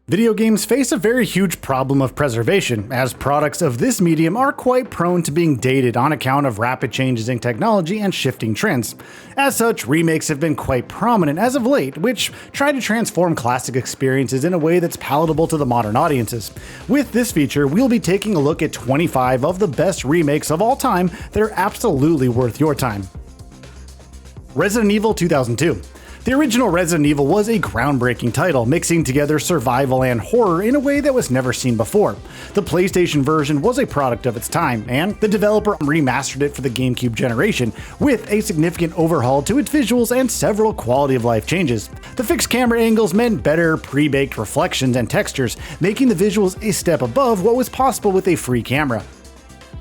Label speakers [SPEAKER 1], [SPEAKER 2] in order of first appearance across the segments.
[SPEAKER 1] Video games face a very huge problem of preservation, as products of this medium are quite prone to being dated on account of rapid changes in technology and shifting trends. As such, remakes have been quite prominent as of late, which try to transform classic experiences in a way that's palatable to the modern audiences. With this feature, we'll be taking a look at 25 of the best remakes of all time that are absolutely worth your time. Resident Evil 2002. The original Resident Evil was a groundbreaking title, mixing together survival and horror in a way that was never seen before. The PlayStation version was a product of its time, and the developer remastered it for the GameCube generation, with a significant overhaul to its visuals and several quality of life changes. The fixed camera angles meant better pre-baked reflections and textures, making the visuals a step above what was possible with a free camera.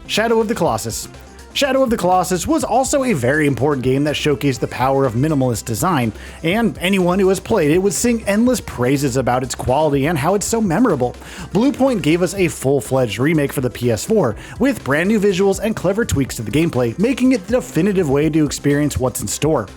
[SPEAKER 1] Shadow of the Colossus. Shadow of the Colossus was also a very important game that showcased the power of minimalist design, and anyone who has played it would sing endless praises about its quality and how it's so memorable. Bluepoint gave us a full-fledged remake for the PS4, with brand new visuals and clever tweaks to the gameplay, making it the definitive way to experience what's in store.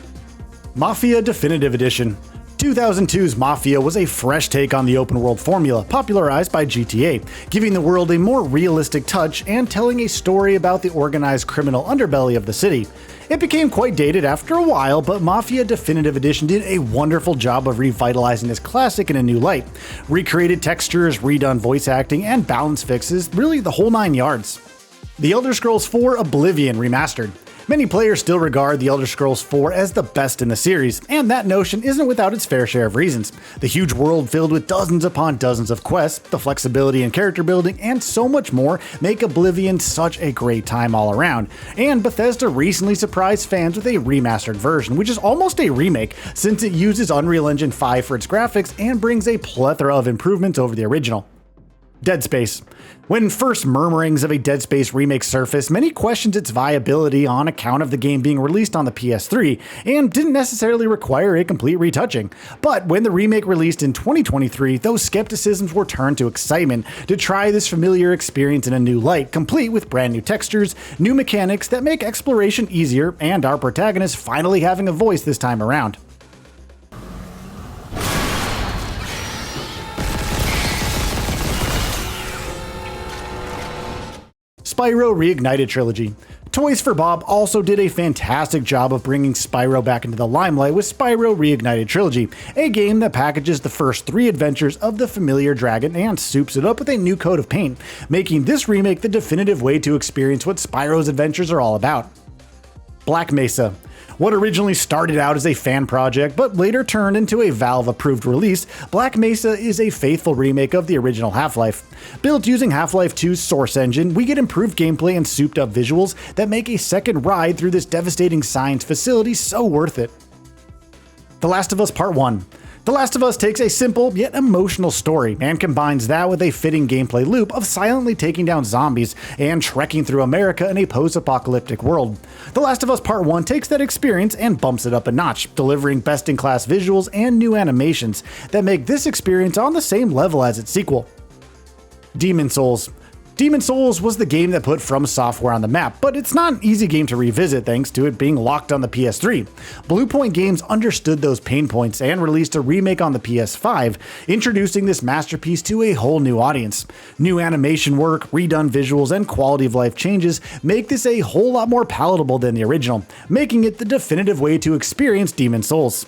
[SPEAKER 1] Mafia Definitive Edition. 2002's Mafia was a fresh take on the open world formula, popularized by GTA, giving the world a more realistic touch and telling a story about the organized criminal underbelly of the city. It became quite dated after a while, but Mafia Definitive Edition did a wonderful job of revitalizing this classic in a new light. Recreated textures, redone voice acting, and balance fixes, really the whole 9 yards. The Elder Scrolls IV Oblivion Remastered. Many players still regard The Elder Scrolls IV as the best in the series, and that notion isn't without its fair share of reasons. The huge world filled with dozens upon dozens of quests, the flexibility in character building, and so much more make Oblivion such a great time all around. And Bethesda recently surprised fans with a remastered version, which is almost a remake since it uses Unreal Engine 5 for its graphics and brings a plethora of improvements over the original. Dead Space. When first murmurings of a Dead Space remake surfaced, many questioned its viability on account of the game being released on the PS3 and didn't necessarily require a complete retouching. But when the remake released in 2023, those skepticisms were turned to excitement to try this familiar experience in a new light, complete with brand new textures, new mechanics that make exploration easier, and our protagonist finally having a voice this time around. Spyro Reignited Trilogy. Toys for Bob also did a fantastic job of bringing Spyro back into the limelight with Spyro Reignited Trilogy, a game that packages the first 3 adventures of the familiar dragon and soups it up with a new coat of paint, making this remake the definitive way to experience what Spyro's adventures are all about. Black Mesa. What originally started out as a fan project but later turned into a Valve-approved release, Black Mesa is a faithful remake of the original Half-Life. Built using Half-Life 2's Source engine, we get improved gameplay and souped-up visuals that make a second ride through this devastating science facility so worth it. The Last of Us Part 1. The Last of Us takes a simple yet emotional story and combines that with a fitting gameplay loop of silently taking down zombies and trekking through America in a post-apocalyptic world. The Last of Us Part 1 takes that experience and bumps it up a notch, delivering best-in-class visuals and new animations that make this experience on the same level as its sequel. Demon's Souls. Demon's Souls was the game that put From Software on the map, but it's not an easy game to revisit thanks to it being locked on the PS3. Bluepoint Games understood those pain points and released a remake on the PS5, introducing this masterpiece to a whole new audience. New animation work, redone visuals, and quality of life changes make this a whole lot more palatable than the original, making it the definitive way to experience Demon's Souls.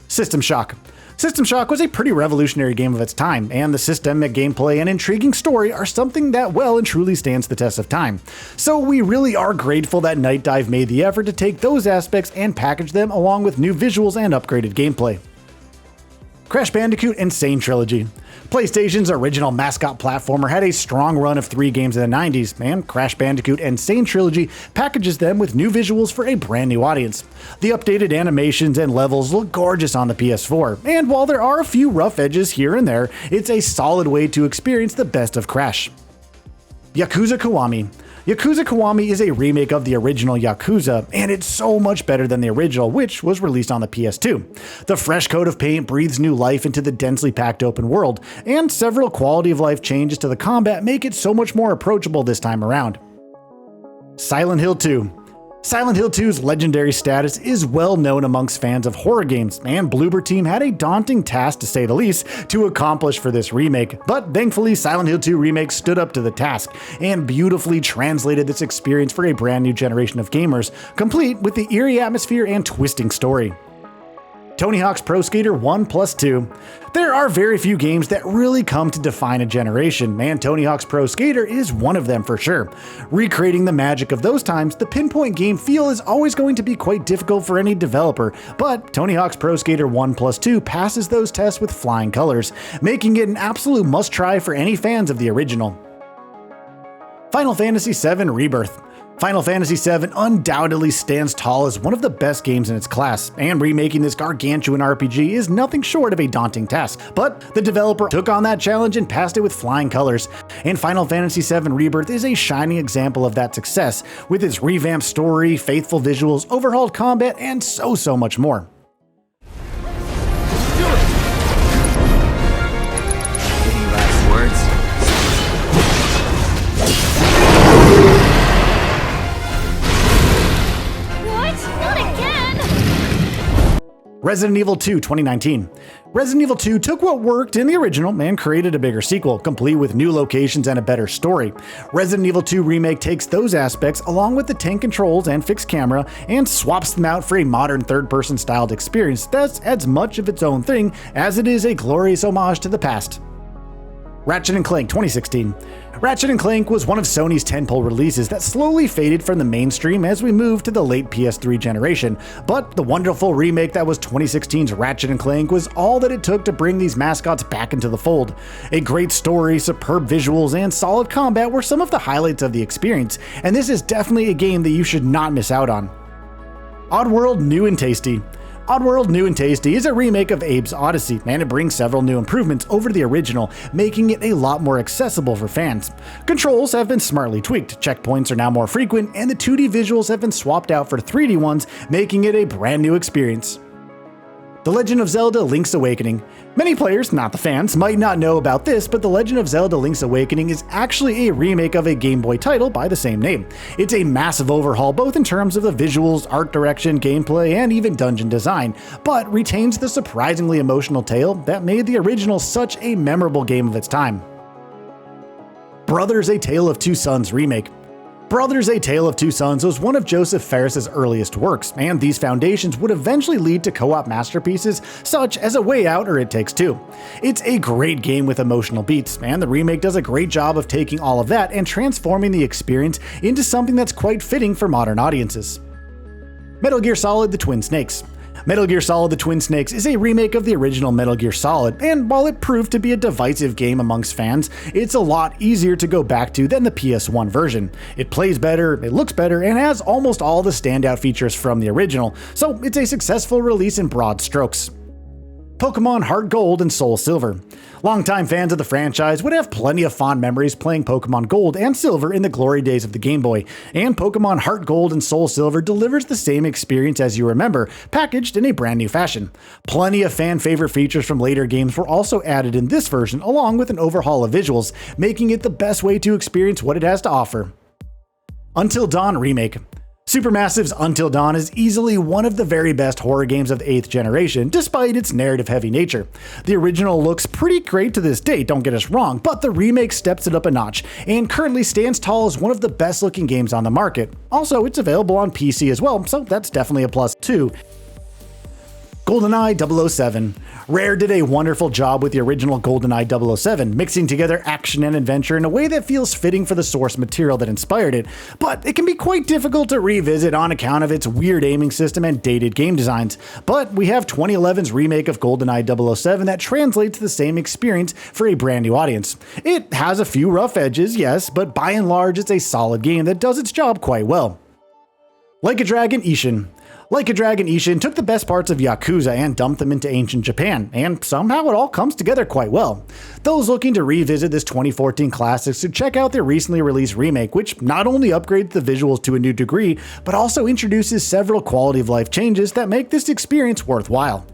[SPEAKER 1] System Shock. System Shock was a pretty revolutionary game of its time, and the systemic gameplay and intriguing story are something that well and truly stands the test of time. So we really are grateful that Night Dive made the effort to take those aspects and package them along with new visuals and upgraded gameplay. Crash Bandicoot Insane Trilogy. PlayStation's original mascot platformer had a strong run of 3 games in the 90s, and Crash Bandicoot Insane Trilogy packages them with new visuals for a brand new audience. The updated animations and levels look gorgeous on the PS4, and while there are a few rough edges here and there, it's a solid way to experience the best of Crash. Yakuza Kiwami. Yakuza Kiwami is a remake of the original Yakuza, and it's so much better than the original, which was released on the PS2. The fresh coat of paint breathes new life into the densely packed open world, and several quality of life changes to the combat make it so much more approachable this time around. Silent Hill 2. Silent Hill 2's legendary status is well known amongst fans of horror games, and Bloober Team had a daunting task to say the least to accomplish for this remake, but thankfully Silent Hill 2 Remake stood up to the task and beautifully translated this experience for a brand new generation of gamers, complete with the eerie atmosphere and twisting story. Tony Hawk's Pro Skater 1 plus 2. There are very few games that really come to define a generation, and Tony Hawk's Pro Skater is one of them for sure. Recreating the magic of those times, the pinpoint game feel is always going to be quite difficult for any developer, but Tony Hawk's Pro Skater 1 plus 2 passes those tests with flying colors, making it an absolute must-try for any fans of the original. Final Fantasy VII Rebirth. Final Fantasy VII undoubtedly stands tall as one of the best games in its class, and remaking this gargantuan RPG is nothing short of a daunting task, but the developer took on that challenge and passed it with flying colors, and Final Fantasy VII Rebirth is a shining example of that success, with its revamped story, faithful visuals, overhauled combat, and so much more.
[SPEAKER 2] Any last words?
[SPEAKER 1] Resident Evil 2 2019. Resident Evil 2 took what worked in the original and created a bigger sequel, complete with new locations and a better story. Resident Evil 2 Remake takes those aspects along with the tank controls and fixed camera and swaps them out for a modern third-person styled experience that's as much of its own thing as it is a glorious homage to the past. Ratchet & Clank 2016. Ratchet & Clank was one of Sony's tentpole releases that slowly faded from the mainstream as we moved to the late PS3 generation, but the wonderful remake that was 2016's Ratchet & Clank was all that it took to bring these mascots back into the fold. A great story, superb visuals, and solid combat were some of the highlights of the experience, and this is definitely a game that you should not miss out on. Oddworld New and Tasty. Oddworld New and Tasty is a remake of Abe's Odyssey, and it brings several new improvements over the original, making it a lot more accessible for fans. Controls have been smartly tweaked, checkpoints are now more frequent, and the 2D visuals have been swapped out for 3D ones, making it a brand new experience. The Legend of Zelda Link's Awakening. Many players, not the fans, might not know about this, but The Legend of Zelda Link's Awakening is actually a remake of a Game Boy title by the same name. It's a massive overhaul both in terms of the visuals, art direction, gameplay, and even dungeon design, but retains the surprisingly emotional tale that made the original such a memorable game of its time. Brothers: A Tale of Two Sons Remake. Brothers: A Tale of Two Sons was one of Joseph Fares' earliest works, and these foundations would eventually lead to co-op masterpieces such as A Way Out or It Takes Two. It's a great game with emotional beats, and the remake does a great job of taking all of that and transforming the experience into something that's quite fitting for modern audiences. Metal Gear Solid: The Twin Snakes. Metal Gear Solid: The Twin Snakes is a remake of the original Metal Gear Solid, and while it proved to be a divisive game amongst fans, it's a lot easier to go back to than the PS1 version. It plays better, it looks better, and has almost all the standout features from the original, so it's a successful release in broad strokes. Pokemon Heart Gold and Soul Silver. Longtime fans of the franchise would have plenty of fond memories playing Pokemon Gold and Silver in the glory days of the Game Boy, and Pokemon Heart Gold and Soul Silver delivers the same experience as you remember, packaged in a brand new fashion. Plenty of fan favorite features from later games were also added in this version, along with an overhaul of visuals, making it the best way to experience what it has to offer. Until Dawn Remake. Supermassive's Until Dawn is easily one of the very best horror games of the 8th generation, despite its narrative-heavy nature. The original looks pretty great to this date, don't get us wrong, but the remake steps it up a notch, and currently stands tall as one of the best-looking games on the market. Also, it's available on PC as well, so that's definitely a plus too. GoldenEye 007. Rare did a wonderful job with the original GoldenEye 007, mixing together action and adventure in a way that feels fitting for the source material that inspired it, but it can be quite difficult to revisit on account of its weird aiming system and dated game designs. But we have 2011's remake of GoldenEye 007 that translates the same experience for a brand new audience. It has a few rough edges, yes, but by and large it's a solid game that does its job quite well. Like a Dragon Ishin. Like a Dragon, Ishin took the best parts of Yakuza and dumped them into ancient Japan, and somehow it all comes together quite well. Those looking to revisit this 2014 classic should check out their recently released remake, which not only upgrades the visuals to a new degree, but also introduces several quality of life changes that make this experience worthwhile.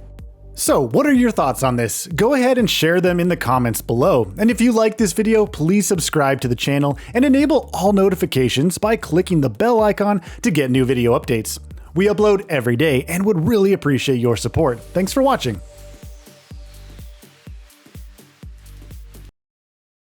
[SPEAKER 1] So, what are your thoughts on this? Go ahead and share them in the comments below. And if you like this video, please subscribe to the channel and enable all notifications by clicking the bell icon to get new video updates. We upload every day and would really appreciate your support. Thanks for watching.